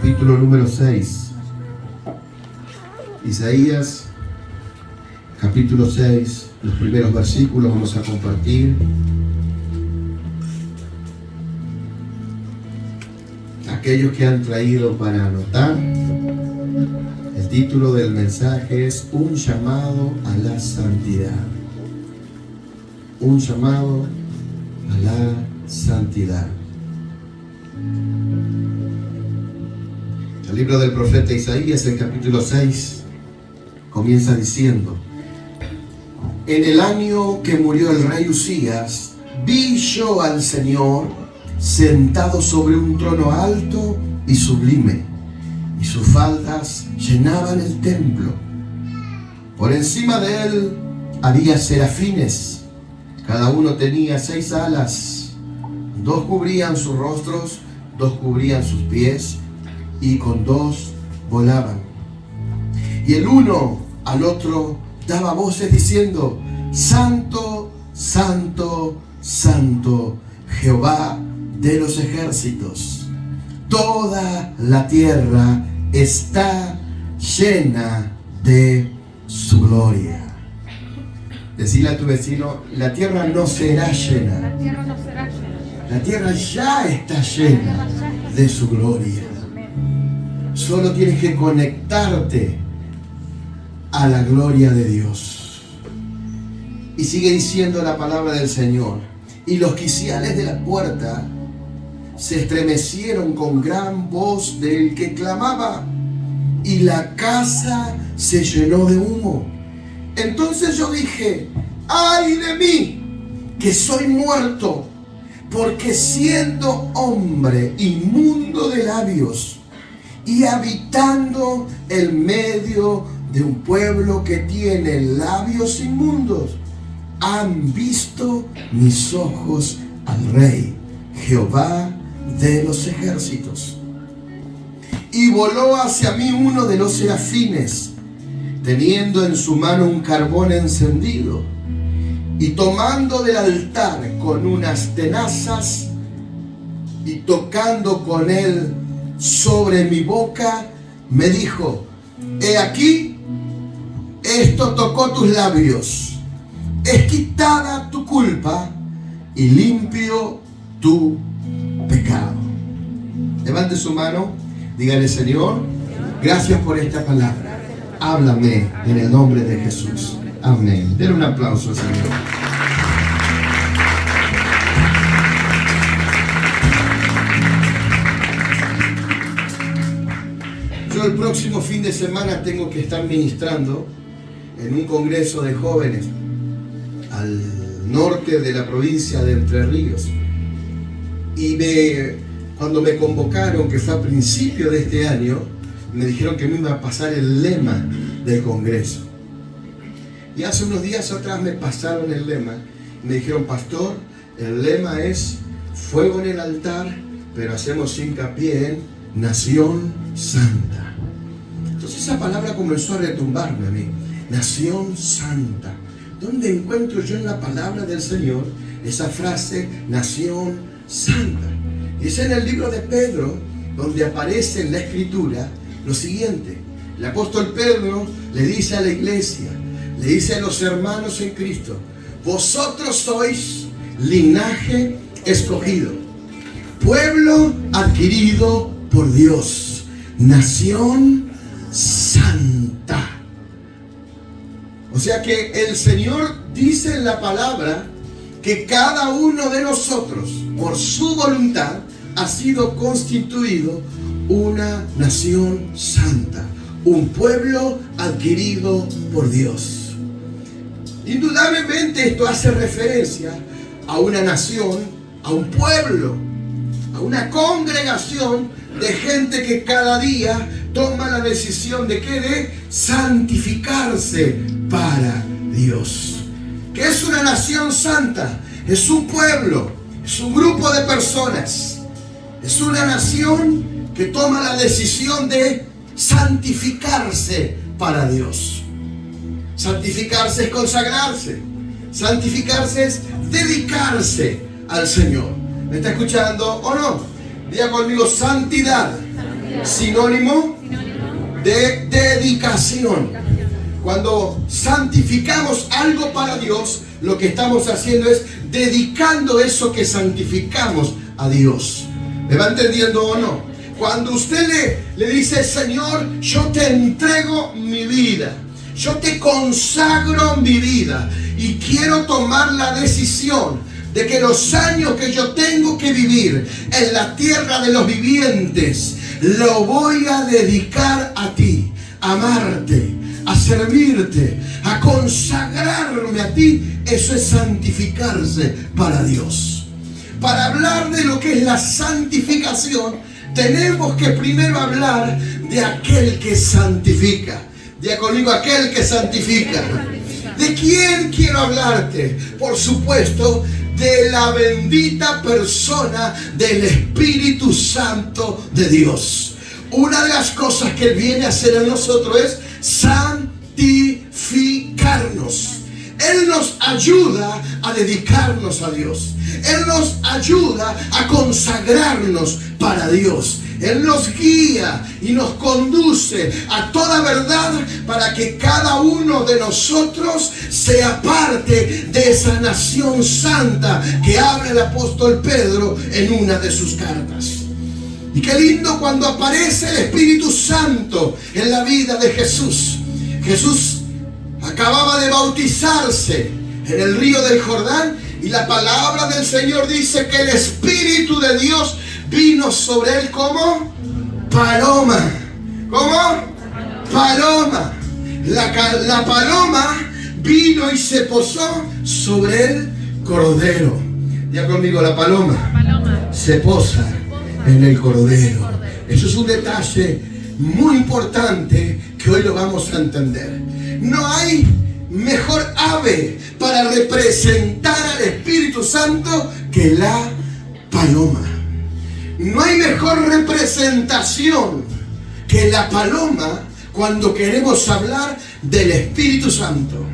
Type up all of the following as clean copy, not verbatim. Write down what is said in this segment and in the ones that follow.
capítulo número 6. Isaías, capítulo 6, los primeros versículos vamos a compartir. Aquellos que han traído para anotar, el título del mensaje es Un llamado a la santidad. Un llamado a la santidad. El libro del profeta Isaías, el capítulo 6, comienza diciendo: En el año que murió el rey Usías, vi yo al Señor sentado sobre un trono alto y sublime, y sus faldas llenaban el templo. Por encima de él había serafines, cada uno tenía 6 alas, 2 cubrían sus rostros, 2 cubrían sus pies, y con 2 volaban. Y el uno al otro daba voces diciendo: Santo, Santo, Santo, Jehová de los ejércitos. Toda la tierra está llena de su gloria. Decile a tu vecino: la tierra no será llena. La tierra no será llena. La tierra ya está llena de su gloria. Solo tienes que conectarte a la gloria de Dios. Y sigue diciendo la palabra del Señor: y los quiciales de la puerta se estremecieron con gran voz del que clamaba, y la casa se llenó de humo. Entonces yo dije: ¡ay de mí, que soy muerto! Porque siendo hombre inmundo de labios y habitando en medio de un pueblo que tiene labios inmundos, han visto mis ojos al Rey, Jehová de los ejércitos. Y voló hacia mí uno de los serafines, teniendo en su mano un carbón encendido, y tomando del altar con unas tenazas, y tocando con él sobre mi boca, me dijo: he aquí, esto tocó tus labios, es quitada tu culpa y limpio tu pecado. Levante su mano, dígale: Señor, gracias por esta palabra. Háblame en el nombre de Jesús. Amén. Den un aplauso al Señor. Yo el próximo fin de semana tengo que estar ministrando en un congreso de jóvenes al norte de la provincia de Entre Ríos. Y cuando me convocaron, que fue a principio de este año, me dijeron que me iba a pasar el lema del congreso. Y hace unos días atrás me pasaron el lema. Me dijeron: pastor, el lema es fuego en el altar, pero hacemos hincapié en nación santa. Entonces esa palabra comenzó a retumbarme a mí. Nación santa. ¿Dónde encuentro yo en la palabra del Señor esa frase, nación santa? Y es en el libro de Pedro, donde aparece en la escritura lo siguiente. El apóstol Pedro le dice a la iglesia, le dice a los hermanos en Cristo: vosotros sois linaje escogido, pueblo adquirido por Dios, nación santa. O sea que el Señor dice en la palabra que cada uno de nosotros, por su voluntad, ha sido constituido una nación santa, un pueblo adquirido por Dios. Indudablemente esto hace referencia a una nación, a un pueblo, a una congregación de gente que cada día toma la decisión de ¿qué? De santificarse para Dios. ¿Qué es una nación santa? Es un pueblo, es un grupo de personas, es una nación que toma la decisión de santificarse para Dios. Santificarse es consagrarse. Santificarse es dedicarse al Señor. ¿Me está escuchando o no? Diga conmigo: santidad. Sinónimo de dedicación. Cuando santificamos algo para Dios, lo que estamos haciendo es dedicando eso que santificamos a Dios. ¿Me va entendiendo o no? Cuando usted le dice, Señor, yo te entrego mi vida, yo te consagro mi vida y quiero tomar la decisión de que los años que yo tengo que vivir en la tierra de los vivientes, lo voy a dedicar a ti, a amarte, a servirte, a consagrarme a ti. Eso es santificarse para Dios. Para hablar de lo que es la santificación, tenemos que primero hablar de aquel que santifica. Diga conmigo, aquel que santifica. ¿De quién quiero hablarte? Por supuesto, de la bendita persona del Espíritu Santo de Dios. Una de las cosas que Él viene a hacer en nosotros es santificarnos. Él nos ayuda a dedicarnos a Dios. Él nos ayuda a consagrarnos para Dios. Él nos guía y nos conduce a toda verdad para que cada uno de nosotros sea parte de esa nación santa que habla el apóstol Pedro en una de sus cartas. Y qué lindo cuando aparece el Espíritu Santo en la vida de Jesús. Jesús acababa de bautizarse en el río del Jordán y la palabra del Señor dice que el Espíritu de Dios vino sobre él como paloma. ¿Cómo? Paloma. La paloma vino y se posó sobre el cordero. Ya conmigo, la paloma se posa en el cordero. Eso es un detalle muy importante que hoy lo vamos a entender. No hay mejor ave para representar al Espíritu Santo que la paloma. No hay mejor representación que la paloma cuando queremos hablar del Espíritu Santo.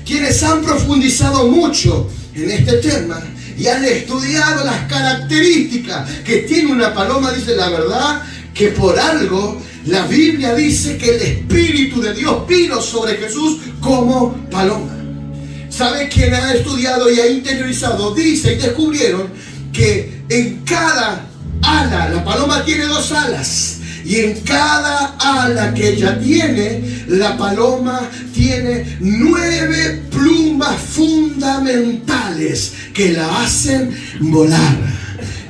Quienes han profundizado mucho en este tema y han estudiado las características que tiene una paloma, dice la verdad que por algo la Biblia dice que el Espíritu de Dios vino sobre Jesús como paloma. ¿Sabe quién ha estudiado y ha interiorizado? Dice y descubrieron que en cada ala, la paloma tiene 2 alas. Y en cada ala que ella tiene, la paloma tiene 9 plumas fundamentales que la hacen volar.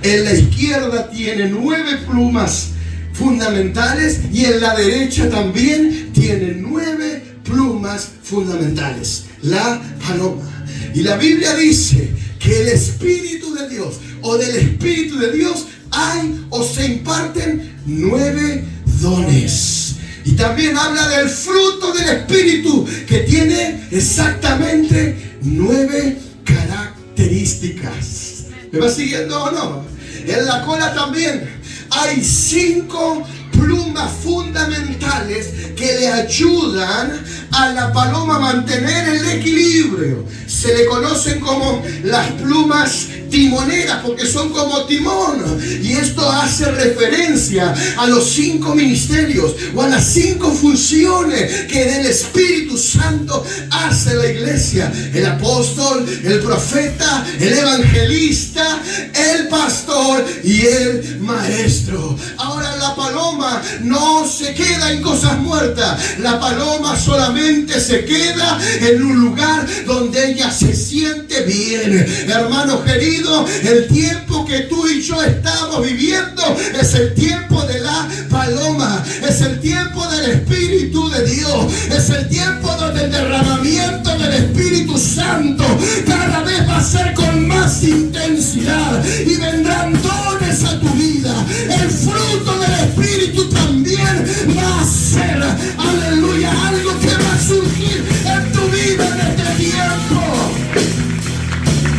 En la izquierda tiene 9 plumas fundamentales y en la derecha también tiene 9 plumas fundamentales. La paloma. Y la Biblia dice que el Espíritu de Dios o del Espíritu de Dios hay o se imparten 9 dones. Y también habla del fruto del Espíritu que tiene exactamente 9 características. ¿Me va siguiendo o no? En la cola también hay 5 plumas fundamentales que le ayudan a la paloma a mantener el equilibrio. Se le conocen como las plumas timoneras porque son como timón, y esto hace referencia a los 5 ministerios o a las 5 funciones que del Espíritu Santo hace la iglesia: el apóstol, el profeta, el evangelista, el pastor y el maestro. Ahora la paloma no se queda en cosas muertas. La paloma solamente se queda en un lugar donde ella se siente bien. Hermano querido, el tiempo que tú y yo estamos viviendo es el tiempo de la paloma, es el tiempo del Espíritu de Dios, es el tiempo donde el derramamiento del Espíritu Santo cada vez va a ser con más intensidad y vendrán dones a tu vida. El fruto del Espíritu también va a ser, aleluya, algo que va a surgir en tu vida en este tiempo.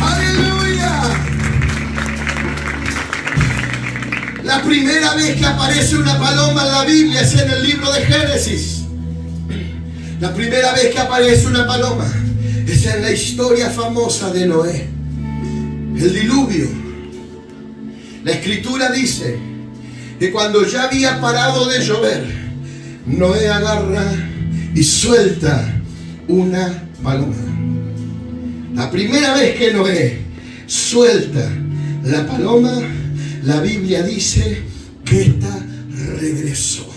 ¡Aleluya! La primera vez que aparece una paloma en la Biblia es en el libro de Génesis. La primera vez que aparece una paloma es en la historia famosa de El diluvio. La escritura dice Y cuando ya había parado de llover, Noé agarra y suelta una paloma. La primera vez que Noé suelta la paloma, la Biblia dice que ésta regresó.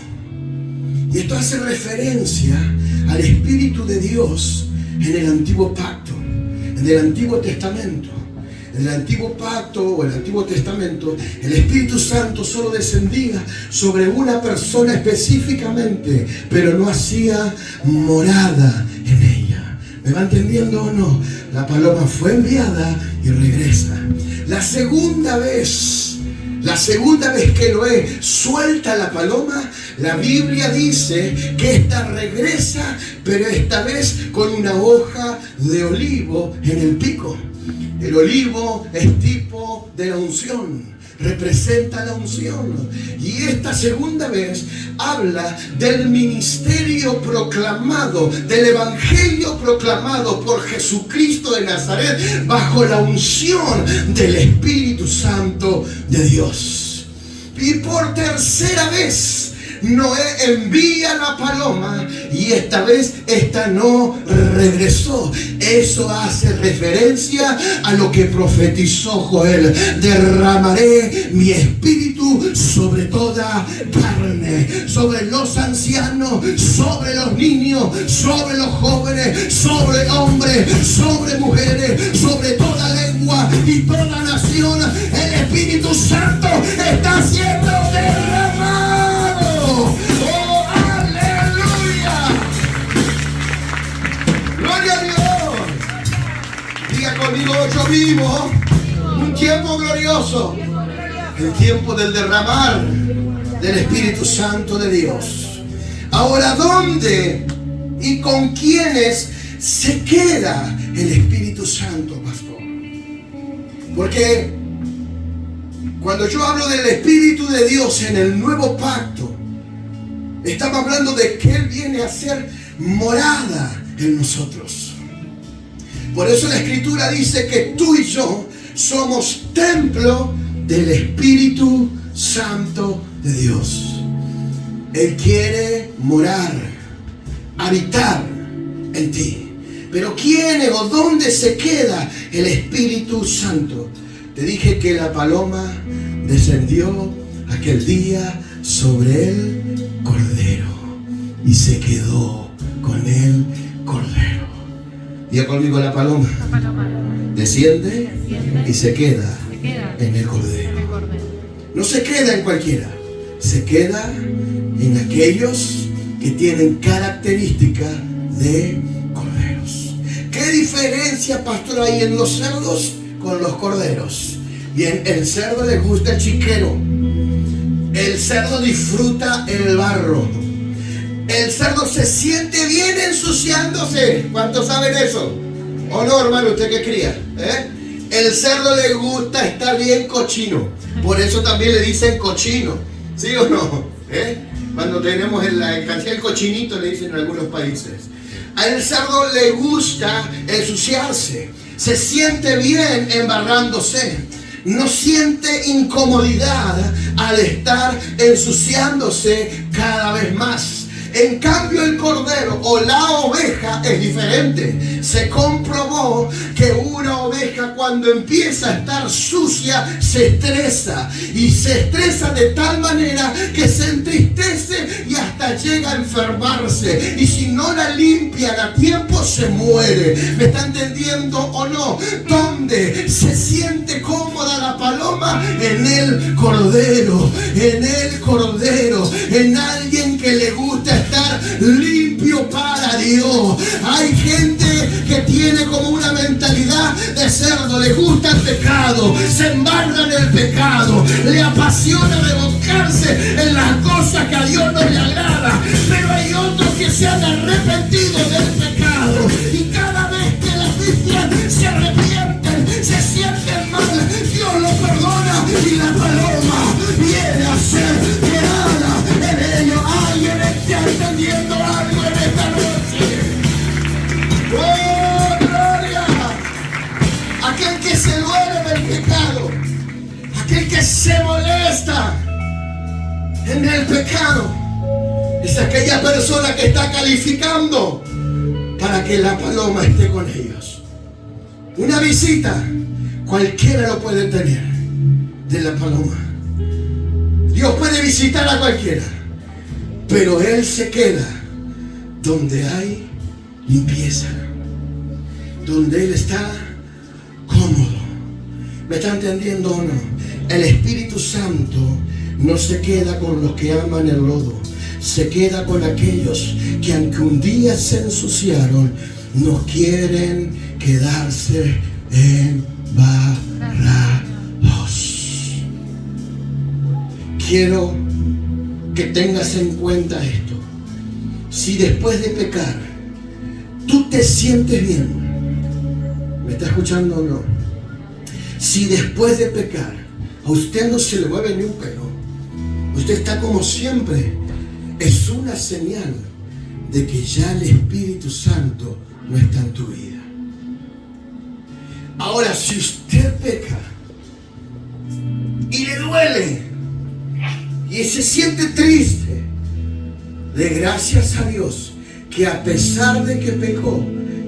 Y esto hace referencia al Espíritu de Dios en el Antiguo Pacto, en el Antiguo Testamento. En el Antiguo Pacto o el Antiguo Testamento, el Espíritu Santo solo descendía sobre una persona específicamente, pero no hacía morada en ella. ¿Me va entendiendo o no? La paloma fue enviada y regresa. La segunda vez que Noé suelta la paloma, la Biblia dice que ésta regresa, pero esta vez con una hoja de olivo en el pico. El olivo es tipo de la unción, representa la unción. Y esta segunda vez habla del ministerio proclamado, del evangelio proclamado por Jesucristo de Nazaret bajo la unción del Espíritu Santo de Dios. Y por tercera vez Noé envía la paloma y esta vez esta no regresó. Eso hace referencia a lo que profetizó Joel: derramaré mi espíritu sobre toda carne, sobre los ancianos, sobre los niños, sobre los jóvenes, sobre hombres, sobre mujeres, sobre toda lengua y toda nación. El Espíritu Santo está siendo derramado. ¡Oh, aleluya! ¡Gloria a Dios! Diga conmigo: yo vivo un tiempo glorioso, el tiempo del derramar del Espíritu Santo de Dios. Ahora, ¿dónde y con quiénes se queda el Espíritu Santo, pastor? Porque cuando yo hablo del Espíritu de Dios en el nuevo pacto, estamos hablando de que Él viene a ser morada en nosotros. Por eso la Escritura dice que tú y yo somos templo del Espíritu Santo de Dios. Él quiere morar, habitar en ti. Pero ¿quién o dónde se queda el Espíritu Santo? Te dije que la paloma descendió aquel día sobre el Cordero y se quedó con el Cordero. Diga conmigo: la paloma desciende y se queda en el Cordero. No se queda en cualquiera, se queda en aquellos que tienen características de corderos. ¿Qué diferencia, pastor, hay en los cerdos con los corderos? Bien, el cerdo le gusta el chiquero. El cerdo disfruta el barro. El cerdo se siente bien ensuciándose. ¿Cuántos saben eso? ¿O no, hermano? ¿Usted qué cría? El cerdo le gusta estar bien cochino. Por eso también le dicen cochino. ¿Sí o no? Cuando tenemos el canción del cochinito, le dicen en algunos países. Al cerdo le gusta ensuciarse. Se siente bien embarrándose. No siente incomodidad al estar ensuciándose cada vez más. En cambio, el cordero o la oveja es diferente. Se comprobó que una oveja, cuando empieza a estar sucia, se estresa. Y se estresa de tal manera que se entristece y hasta llega a enfermarse. Y si no la limpian a tiempo, se muere. ¿Me está entendiendo o no? ¿Dónde se siente cómoda la paloma? En el cordero. En el cordero. En alguien que le gusta estar limpio para Dios. Hay gente que tiene como una mentalidad de cerdo, le gusta el pecado, se embarga en el pecado, le apasiona revolcarse en las cosas que a Dios no le agrada. Pero hay otros que se han arrepentido del pecado y cada vez que la Biblia se arrepienten, se sienten mal, Dios lo perdona y la paloma viene a ser creada en ellos. Alguien está entendiendo algo en esta noche. ¡Oh, gloria! Aquel que se duele del pecado, aquel que se molesta pecado es aquella persona que está calificando para que la paloma esté con ellos. Una visita, cualquiera lo puede tener de la paloma. Dios puede visitar a cualquiera, pero Él se queda donde hay limpieza, donde Él está cómodo. ¿Me está entendiendo o no? El Espíritu Santo no se queda con los que aman el lodo, se queda con aquellos que aunque un día se ensuciaron, no quieren quedarse embarrados. Quiero que tengas en cuenta esto. Si después de pecar tú te sientes bien, ¿me está escuchando o no? Si después de pecar a usted no se le mueve ni un pelo, usted está como siempre, es una señal de que ya el Espíritu Santo no está en tu vida. Ahora, si usted peca y le duele y se siente triste, de gracias a Dios que a pesar de que pecó,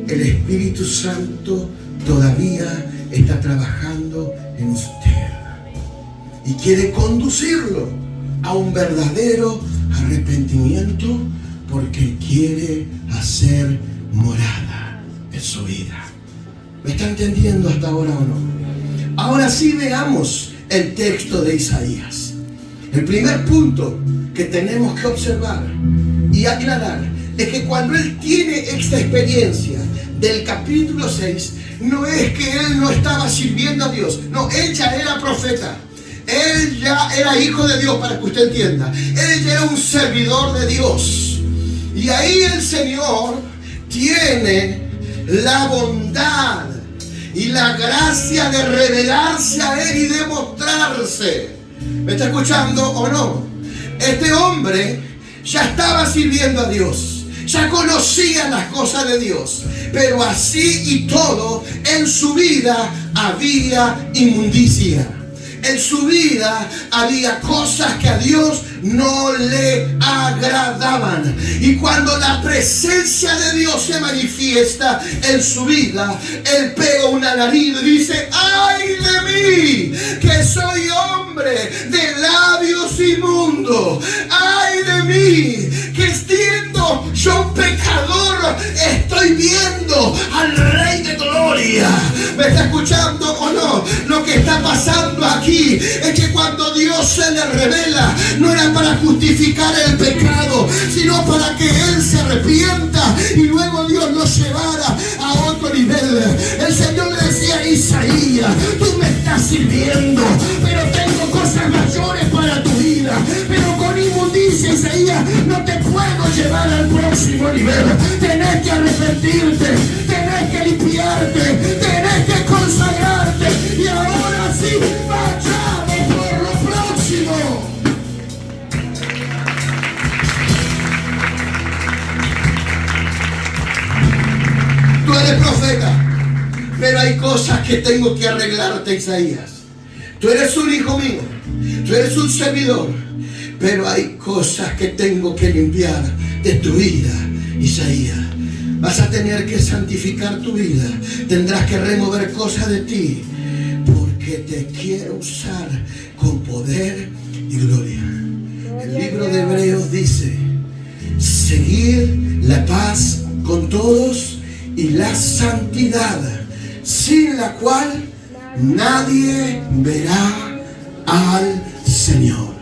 el Espíritu Santo todavía está trabajando en usted y quiere conducirlo a un verdadero arrepentimiento, porque quiere hacer morada en su vida. ¿Me está entendiendo hasta ahora o no? Ahora sí, veamos el texto de Isaías. El primer punto que tenemos que observar y aclarar es que cuando él tiene esta experiencia del capítulo 6, no es que él no estaba sirviendo a Dios, no, él ya era profeta. Él ya era hijo de Dios, para que usted entienda. Él ya era un servidor de Dios. Y ahí el Señor tiene la bondad y la gracia de revelarse a Él y de mostrarse. ¿Me está escuchando o no? Este hombre ya estaba sirviendo a Dios, ya conocía las cosas de Dios, pero así y todo en su vida había inmundicia. En su vida había cosas que a Dios no le agradaban. Y cuando la presencia de Dios se manifiesta en su vida, él pega un alarido y dice: ¡ay de mí, que soy hombre de labios inmundos! ¡Ay de mí, que siendo yo pecador estoy viendo al Rey de Gloria! ¿Me está escuchando o no? Lo que está pasando aquí es que cuando Dios se le revela, no era para justificar el pecado, sino para que él se arrepienta y luego Dios lo llevara a otro nivel. El Señor le decía a Isaías: tú me estás sirviendo, pero tengo cosas mayores para tu vida. Pero con inmundicia, Isaías, no te puedo llevar al próximo nivel. Tenés que arrepentirte, tenés que limpiarte, tenés que consagrarte. Y ahora sí, vayamos por lo próximo. Tú eres profeta, pero hay cosas que tengo que arreglarte, Isaías. Tú eres un hijo mío, tú eres un servidor, pero hay cosas que tengo que limpiar de tu vida, Isaías. Vas a tener que santificar tu vida, tendrás que remover cosas de ti, porque te quiero usar con poder y gloria. El libro de Hebreos dice: seguir la paz con todos y la santidad, sin la cual nadie verá al Señor.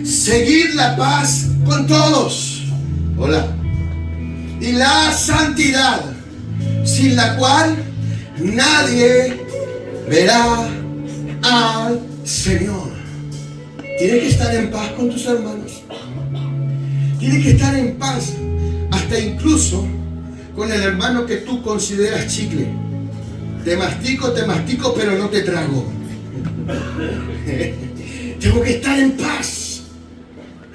Seguir la paz con todos. Hola. Y la santidad, sin la cual nadie verá al Señor. Tienes que estar en paz con tus hermanos. Tienes que estar en paz hasta incluso con el hermano que tú consideras chicle. Te mastico, pero no te trago. Tengo que estar en paz.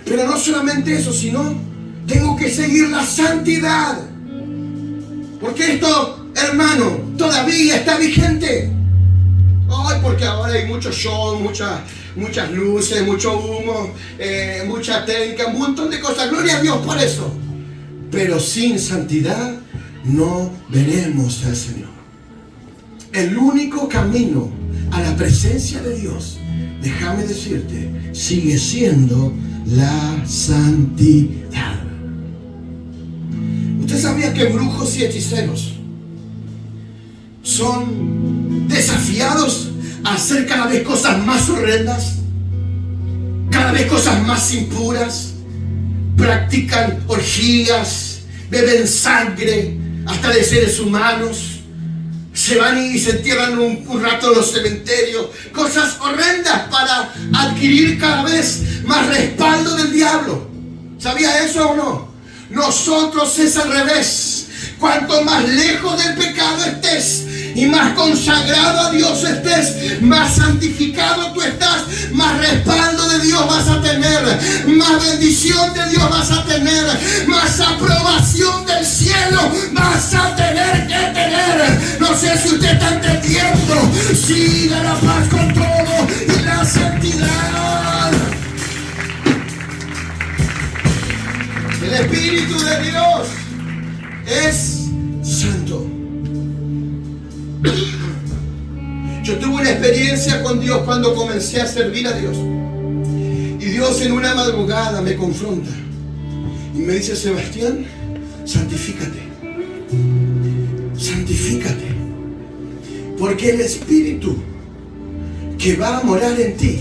Pero no solamente eso, sino tengo que seguir la santidad. Porque esto, hermano, todavía está vigente. Ay, porque ahora hay mucho show, muchas luces, mucho humo, mucha técnica, un montón de cosas. Gloria a Dios por eso. Pero sin santidad no veremos al Señor. El único camino a la presencia de Dios, déjame decirte, sigue siendo la santidad. ¿Usted sabía que brujos y hechiceros son desafiados a hacer cada vez cosas más horrendas, cada vez cosas más impuras? Practican orgías, beben sangre hasta de seres humanos, se van y se entierran un rato en los cementerios, cosas horrendas para adquirir cada vez más respaldo del diablo. ¿Sabía eso o no? Nosotros es al revés. Cuanto más lejos del pecado estés y más consagrado a Dios estés, más santificado tú estás, más respaldo de Dios vas a tener, más bendición de Dios vas a tener, más aprobación del cielo vas a tener que tener. No sé si usted está entendiendo. Siga la paz con todo y la santidad. El Espíritu de Dios es santo. Yo tuve una experiencia con Dios cuando comencé a servir a Dios. Y Dios en una madrugada me confronta y me dice: Sebastián, santifícate. Santifícate. Porque el Espíritu que va a morar en ti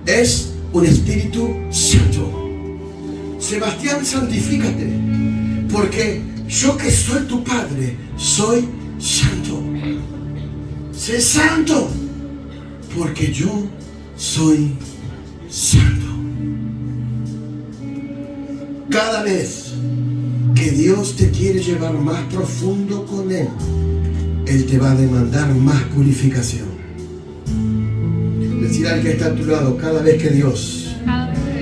es un Espíritu santo. Sebastián, santifícate. Porque yo que soy tu Padre, soy santo. Sé santo, porque yo soy santo. Cada vez que Dios te quiere llevar más profundo con Él, Él te va a demandar más purificación. Decir al que está a tu lado: cada vez que Dios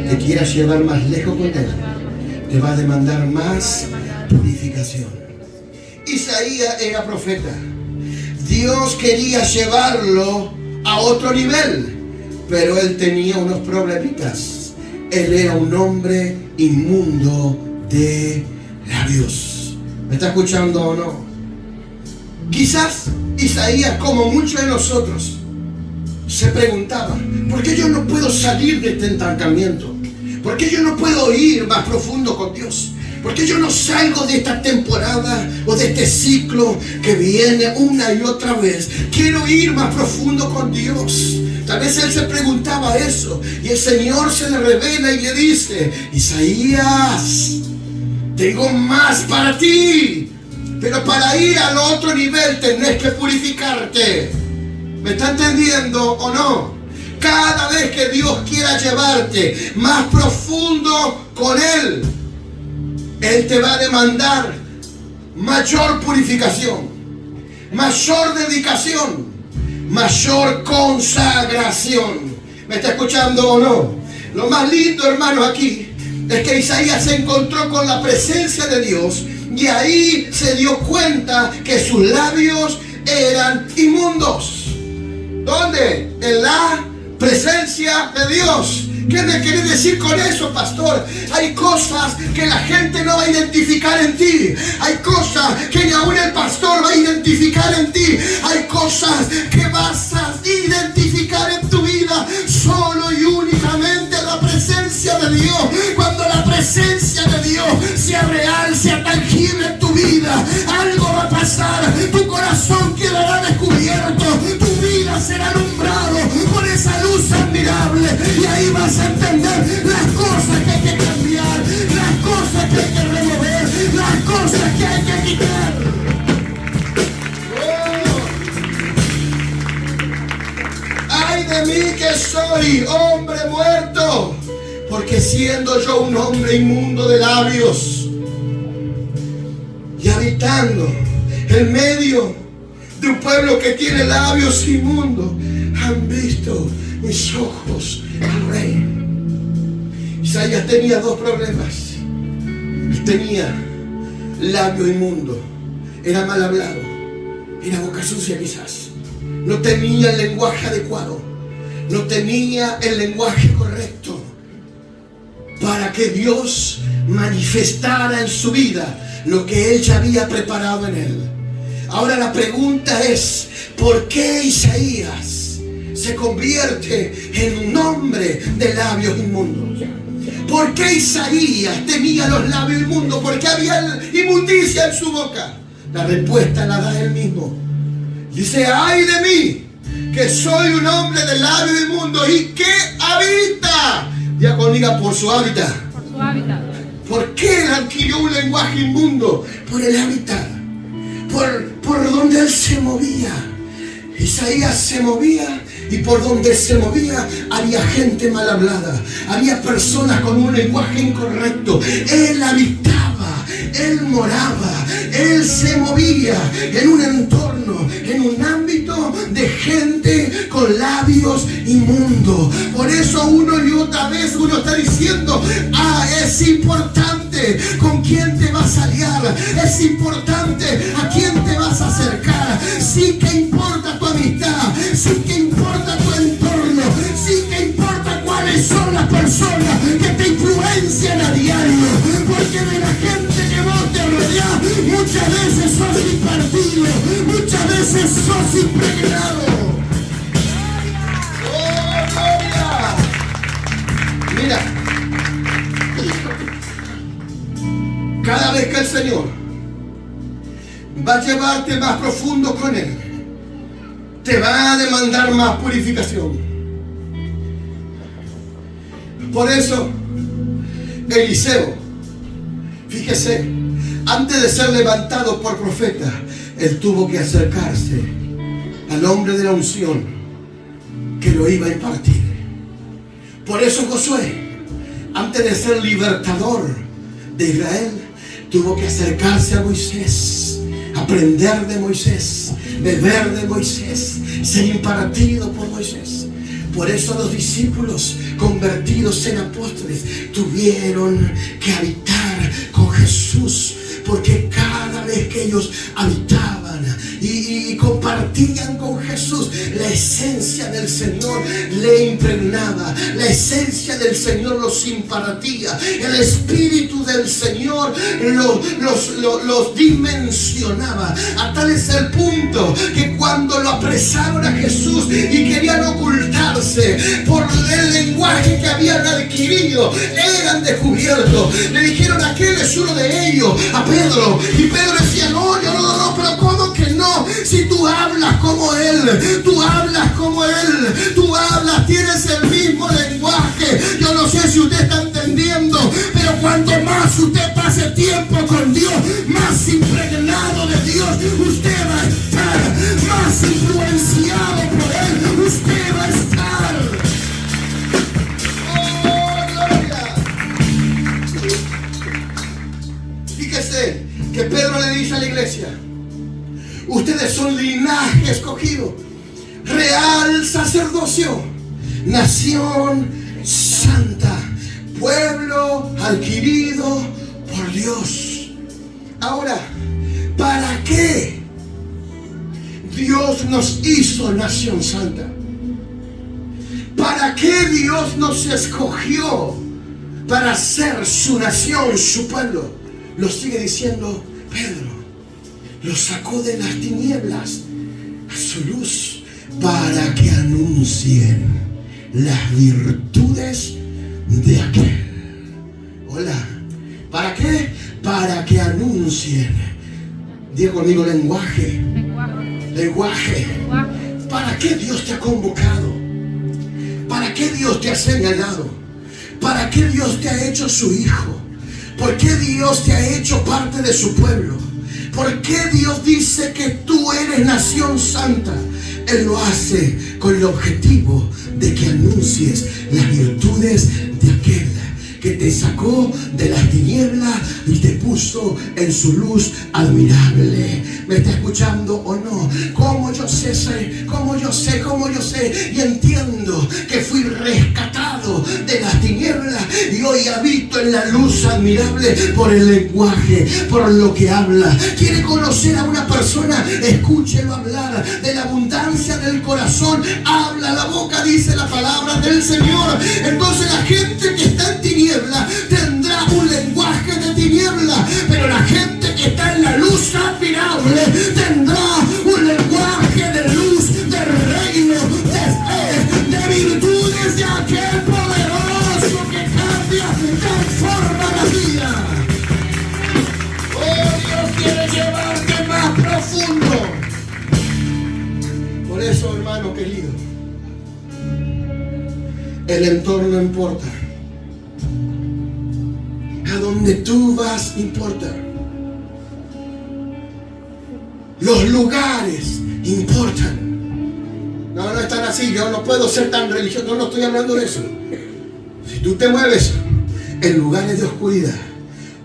te quiera llevar más lejos con Él, te va a demandar más purificación. Isaías era profeta. Dios quería llevarlo a otro nivel, pero él tenía unos problemitas. Él era un hombre inmundo de labios. ¿Me está escuchando o no? Quizás Isaías, como muchos de nosotros, se preguntaba: ¿por qué yo no puedo salir de este estancamiento? ¿Por qué yo no puedo ir más profundo con Dios? ¿Por qué yo no salgo de esta temporada o de este ciclo que viene una y otra vez? Quiero ir más profundo con Dios. Tal vez él se preguntaba eso, y el Señor se le revela y le dice: Isaías, tengo más para ti, pero para ir al otro nivel tenés que purificarte. ¿Me está entendiendo o no? Cada vez que Dios quiera llevarte más profundo con Él, Él te va a demandar mayor purificación, mayor dedicación, mayor consagración. ¿Me está escuchando o no? Lo más lindo, hermanos, aquí es que Isaías se encontró con la presencia de Dios, y ahí se dio cuenta que sus labios eran inmundos. ¿Dónde? En la presencia de Dios. ¿Qué me quiere decir con eso, pastor? Hay cosas que la gente no va a identificar en ti. Hay cosas que ni aún el pastor va a identificar en ti. Hay cosas que vas a identificar en tu vida solo y únicamente en la presencia de Dios. Cuando la presencia de Dios sea real, sea tangible en tu vida, algo va a pasar. Tu corazón quedará descubierto. Tu vida será alumbrado por esa luz admirable. Y ahí vas a entender las cosas que hay que cambiar, las cosas que hay que remover, las cosas que hay que quitar. ¡Ay de mí que soy hombre muerto! Porque siendo yo un hombre inmundo de labios y habitando en medio de un pueblo que tiene labios inmundos, han visto mis ojos al Rey. Isaías tenía dos problemas. Él tenía labio inmundo, era mal hablado, era boca sucia quizás, no tenía el lenguaje adecuado, no tenía el lenguaje correcto para que Dios manifestara en su vida lo que Él ya había preparado en él. Ahora la pregunta es, ¿por qué Isaías se convierte en un hombre de labios inmundos? ¿Por qué Isaías tenía los labios inmundos? ¿Por qué había inmundicia en su boca? La respuesta la da él mismo. Dice, ay de mí, que soy un hombre de labios inmundos y que habita. Ya conmigo, por su hábitat. Por su hábitat. ¿Por qué él adquirió un lenguaje inmundo? Por el hábitat. Por donde él se movía. Isaías se movía y por donde se movía había gente mal hablada, había personas con un lenguaje incorrecto. Él habitaba, él moraba, él se movía en un entorno, en un ámbito de gente con labios inmundos. Por eso uno y otra vez uno está diciendo, es importante con quién te vas a aliar, es importante a quién te vas a acercar. Sí que importa tu amistad, sí que importa tu entorno, sí que importa cuáles son las personas que te influencian a diario, porque de la gente que vos te rodeás muchas veces sos impartido, muchas veces sos impregnado. ¡Oh, gloria! Mira, cada vez que el Señor va a llevarte más profundo con Él, te va a demandar más purificación. Por eso Eliseo, fíjese, antes de ser levantado por profeta, él tuvo que acercarse al hombre de la unción que lo iba a impartir. Por eso Josué, antes de ser libertador de Israel, tuvo que acercarse a Moisés, aprender de Moisés, beber de Moisés, ser impartido por Moisés. Por eso los discípulos convertidos en apóstoles tuvieron que habitar con Jesús, porque cada vez que ellos habitaban y compartían con Jesús, la esencia del Señor le impregnaba, la esencia del Señor los impartía, el Espíritu del Señor los dimensionaba. A tal es el punto que cuando lo apresaron a Jesús y querían ocultarse por el lenguaje que habían adquirido, eran descubiertos. Le dijeron, aquel es uno de ellos, a Pedro, y Pedro decía, no, pero ¿cómo que no? Si tú hablas como él, tú hablas como él, tú hablas, tienes el mismo lenguaje. Yo no sé si usted está entendiendo, pero cuanto más usted pase tiempo con Dios, más impregnado de Dios usted va a estar, más influenciado por él usted va a estar. ¡Oh, gloria! Fíjese que Pedro le dice a la iglesia, ustedes son linaje escogido, real sacerdocio, nación santa, pueblo adquirido por Dios. Ahora, ¿para qué Dios nos hizo nación santa? ¿Para qué Dios nos escogió para ser su nación, su pueblo? Lo sigue diciendo Pedro. Los sacó de las tinieblas a su luz para que anuncien las virtudes de aquel. Hola. ¿Para qué? Para que anuncien. Diga conmigo lenguaje. Lenguaje. ¿Para qué Dios te ha convocado? ¿Para qué Dios te ha señalado? ¿Para qué Dios te ha hecho su hijo? ¿Por qué Dios te ha hecho parte de su pueblo? ¿Por qué Dios dice que tú eres nación santa? Él lo hace con el objetivo de que anuncies las virtudes de aquel que te sacó de las tinieblas y te puso en su luz admirable. ¿Me está escuchando o no? ¿Cómo yo sé? Y entiendo que fui rescatado de las tinieblas y hoy habito en la luz admirable por el lenguaje, por lo que habla. ¿Quiere conocer a una persona? Escúchelo hablar. De la abundancia del corazón habla la boca, dice la palabra del Señor. Entonces la gente que está en tiniebla tendrá un lenguaje de tiniebla, pero la gente que está en la luz admirable tendrá un lenguaje de luz, de reino, de fe, de virtudes de aquel poderoso que cambia, transforma la vida. Oh, Dios quiere llevarte más profundo. Por eso, hermano querido, el entorno importa. A donde tú vas importa. Los lugares importan. No están así. Yo no puedo ser tan religioso. No estoy hablando de eso. Si tú te mueves en lugares de oscuridad,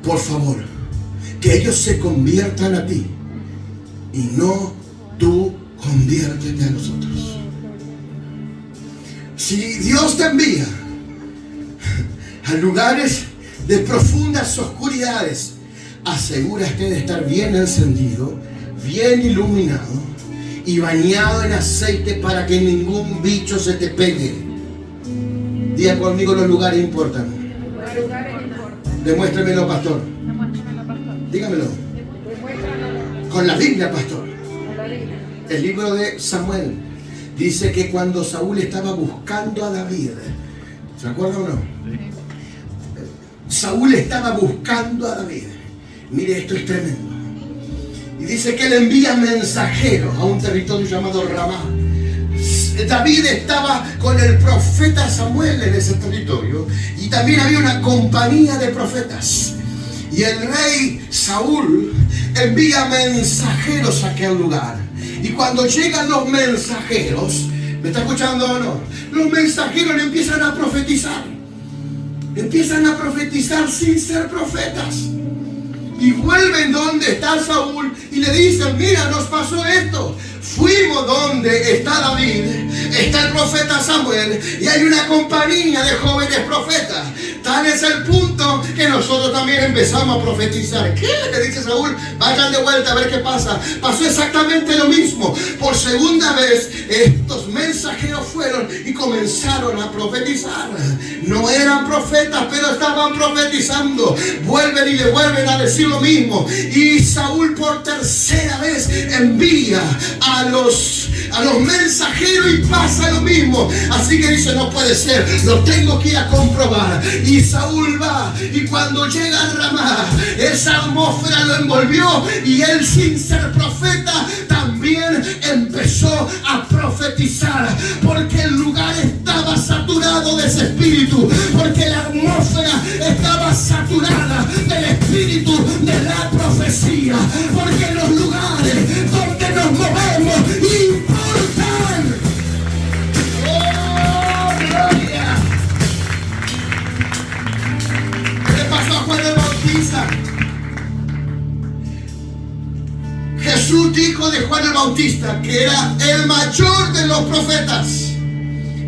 por favor, que ellos se conviertan a ti y no tú conviértete a nosotros. Si Dios te envía a lugares de profundas oscuridades, asegúrate de estar bien encendido, bien iluminado y bañado en aceite para que ningún bicho se te pegue. Diga conmigo, los lugares importan. Los lugares importan. Demuéstremelo, pastor. Demuéstramelo, pastor. Dígamelo. Demuéstramelo. Con la Biblia, pastor. Con la Biblia. El libro de Samuel dice que cuando Saúl estaba buscando a David, ¿se acuerda o no? Saúl estaba buscando a David. Mire, esto es tremendo. Y dice que él envía mensajeros a un territorio llamado Ramá. David estaba con el profeta Samuel en ese territorio y también había una compañía de profetas. Y el rey Saúl envía mensajeros a aquel lugar. Y cuando llegan los mensajeros, ¿me está escuchando o no? Los mensajeros le empiezan a profetizar. Empiezan a profetizar sin ser profetas. Y vuelven donde está Saúl y le dicen: mira, nos pasó esto. Fuimos donde está David, está el profeta Samuel y hay una compañía de jóvenes profetas. Tal es el punto que nosotros también empezamos a profetizar. ¿Qué? Le dice Saúl: vayan de vuelta a ver qué pasa. Pasó exactamente lo mismo. Por segunda vez estos mensajeros fueron y comenzaron a profetizar. No eran profetas, pero estaban profetizando. Vuelven y le vuelven a decir lo mismo. Y Saúl por tercera vez envía a los mensajeros y pasa lo mismo. Así que dice: no puede ser, lo tengo que ir a comprobar. Y Saúl va, y cuando llega a Ramá, esa atmósfera lo envolvió y él, sin ser profeta, también empezó a profetizar, porque el lugar estaba saturado de ese espíritu, porque la atmósfera estaba saturada del espíritu de la profecía, porque los lugares donde nos movemos importan. ¡Oh, gloria! ¿Qué le pasó a Juan el Bautista? Jesús dijo de Juan el Bautista que era el mayor de los profetas,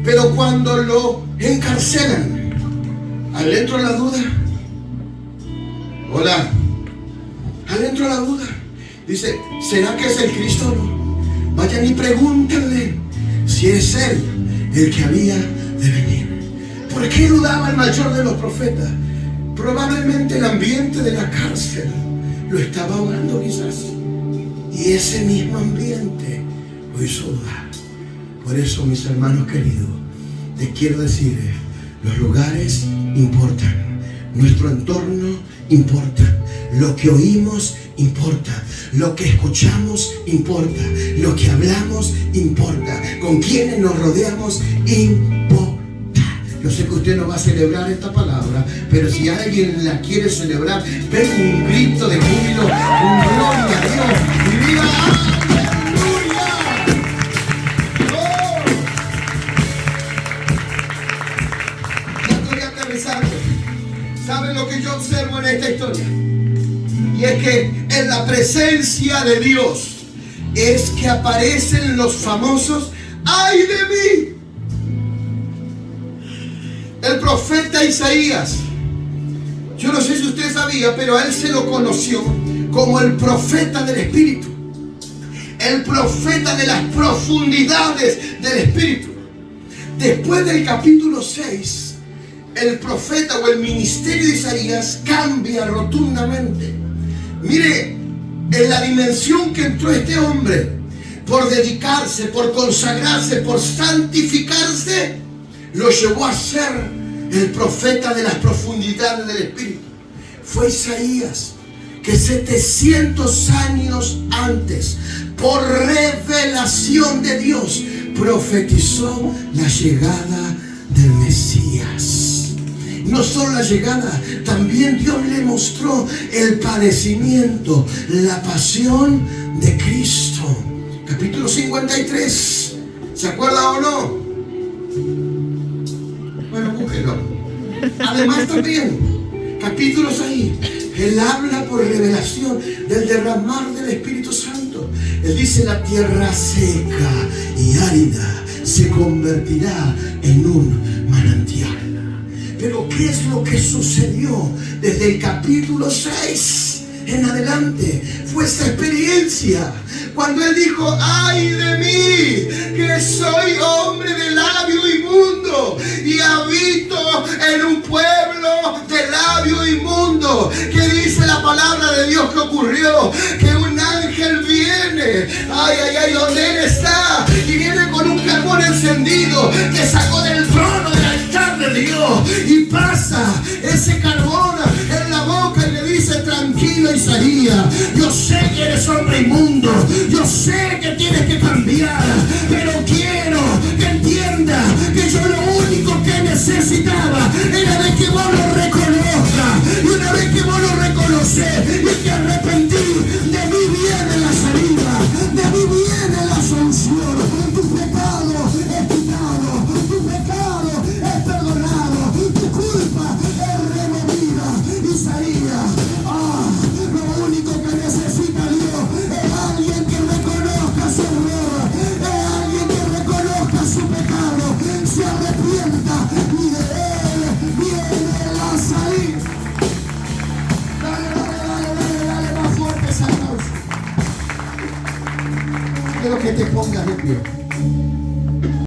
pero cuando lo encarcelan, adentro la duda. Hola, adentro la duda. Dice: ¿será que es el Cristo o no? Vayan y pregúntenle si es él el que había de venir. ¿Por qué dudaba el mayor de los profetas? Probablemente el ambiente de la cárcel lo estaba ahogando quizás. Y ese mismo ambiente lo hizo dudar. Por eso, mis hermanos queridos, te quiero decir, los lugares importan. Nuestro entorno importa. Lo que oímos importa. Lo que escuchamos importa. Lo que hablamos importa. Con quienes nos rodeamos importa. Yo sé que usted no va a celebrar esta palabra, pero si alguien la quiere celebrar, pega un grito de júbilo, un gloria a Dios y diga: ¡aleluya! ¡Oh! Ya estoy aterrizando. observo en esta historia. Y es que en la presencia de Dios es que aparecen los famosos ¡ay de mí! El profeta Isaías, yo no sé si usted sabía, pero a él se lo conoció como el profeta del Espíritu, el profeta de las profundidades del Espíritu. Después del capítulo 6, el profeta o el ministerio de Isaías cambia rotundamente. Mire, en la dimensión que entró este hombre, por dedicarse, por consagrarse, por santificarse, lo llevó a ser el profeta de las profundidades del Espíritu. Fue Isaías que 700 años antes, por revelación de Dios, profetizó la llegada del Mesías. No solo la llegada, también Dios le mostró el padecimiento, la pasión de Cristo. Capítulo 53, ¿se acuerda o no? Bueno, búsquelo. Además también, capítulos ahí, Él habla por revelación del derramar del Espíritu Santo. Él dice: la tierra seca y árida se convertirá en un manantial. Pero ¿qué es lo que sucedió desde el capítulo 6 en adelante? Fue esa experiencia cuando Él dijo: ¡ay de mí, que soy hombre de labio inmundo y habito en un pueblo de labio inmundo! ¿Qué dice la palabra de Dios que ocurrió? Que un ángel viene, donde Él está, y viene con un carbón encendido que sacó del trono del altar de Dios, y pasa ese carbón en la boca y le dice: tranquilo Isaías, yo sé que eres hombre inmundo, yo sé que tienes que cambiar, pero quiero que entiendas que yo lo único que necesitaba era de que vos lo reconozcas, y una vez que vos lo reconoces y te arrepentís, de mí viene la salida, de mí viene la solución. Tu pecado es quitado, tu pecado es perdonado, tu culpa es removida. Isaías, lo único que necesita Dios es alguien que reconozca su error, es alguien que reconozca su pecado, se arrepienta, y de Él viene la salida. Dale más fuerte esa causa. Quiero que te pongas de pie.